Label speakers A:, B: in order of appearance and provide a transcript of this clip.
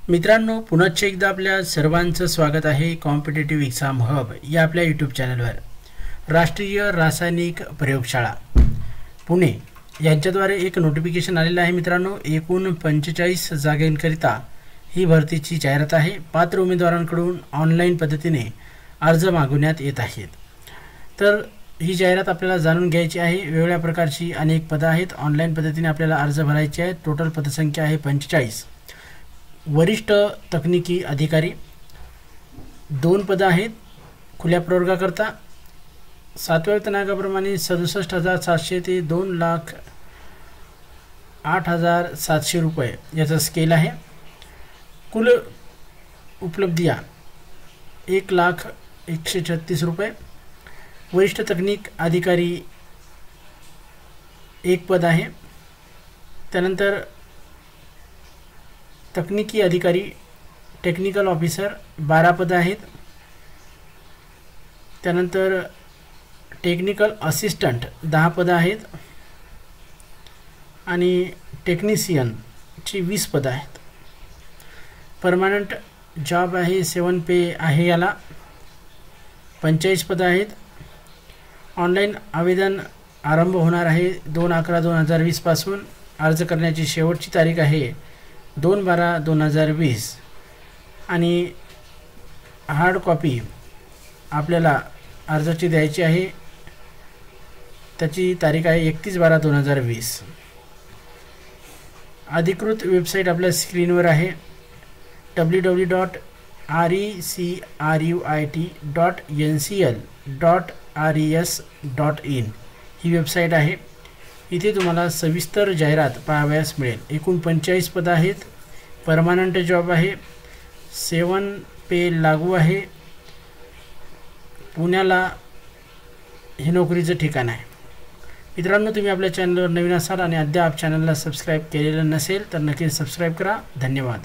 A: मित्रांनो, पुनश्च एकदा आपल्या सर्वांचं स्वागत आहे कॉम्पिटिटिव्ह एक्झाम हब या आपल्या यूट्यूब चॅनलवर. राष्ट्रीय रासायनिक प्रयोगशाळा पुणे यांच्याद्वारे एक नोटिफिकेशन आलेलं आहे. मित्रांनो, एकूण 45 जागांकरिता ही भरतीची जाहिरात आहे. पात्र उमेदवारांकडून ऑनलाईन पद्धतीने अर्ज मागवण्यात येत आहेत. तर ही जाहिरात आपल्याला जाणून घ्यायची आहे. वेगवेगळ्या प्रकारची अनेक पदं आहेत. ऑनलाईन पद्धतीने आपल्याला अर्ज भरायचे आहेत. टोटल पदसंख्या आहे 45. वरिष्ठ तकनिकी अधिकारी 2 पदं आहेत. खुल्या प्रवर्गाकरता 7व्या वेतनागाप्रमाणे 67,700 ते 2,08,700 रुपये याचा स्केल आहे. कुल उपलब्धिया 1,01,36 रुपये. वरिष्ठ तकनीक अधिकारी 1 पद आहे. त्यानंतर तकनिकी अधिकारी टेक्निकल ऑफिसर 12 पदं आहेत. त्यानंतर टेक्निकल असिस्टंट 10 पदं आहेत आणि टेक्निशियनची 20 पदं आहेत. परमनंट जॉब आहे. 7 पे आहे. याला 45 पदं आहेत. ऑनलाईन आवेदन आरंभ होणार आहे 2/11/2020 पासून. अर्ज करण्याची शेवटची तारीख आहे 2/12/2020 आणि हार्ड कॉपी आपल्याला अर्जाची द्यायची आहे. त्याची तारीख आहे 31/12/2020. अधिकृत वेबसाईट आपल्या स्क्रीनवर आहे. www.recruit.ncl.res.in ही वेबसाईट आहे. इथे तुम्हाला सविस्तर जाहिरात पाहावयास मिळेल. एकूण 45 पदं आहेत. परमनंट जॉब आहे. 7 पे लागू आहे. पुण्याला हे नोकरीचं ठिकाण आहे. मित्रांनो, तुम्ही आपल्या चॅनलवर नवीन असाल आणि अद्याप चॅनलला सबस्क्राईब केलेलं नसेल तर नक्की सबस्क्राईब करा. धन्यवाद.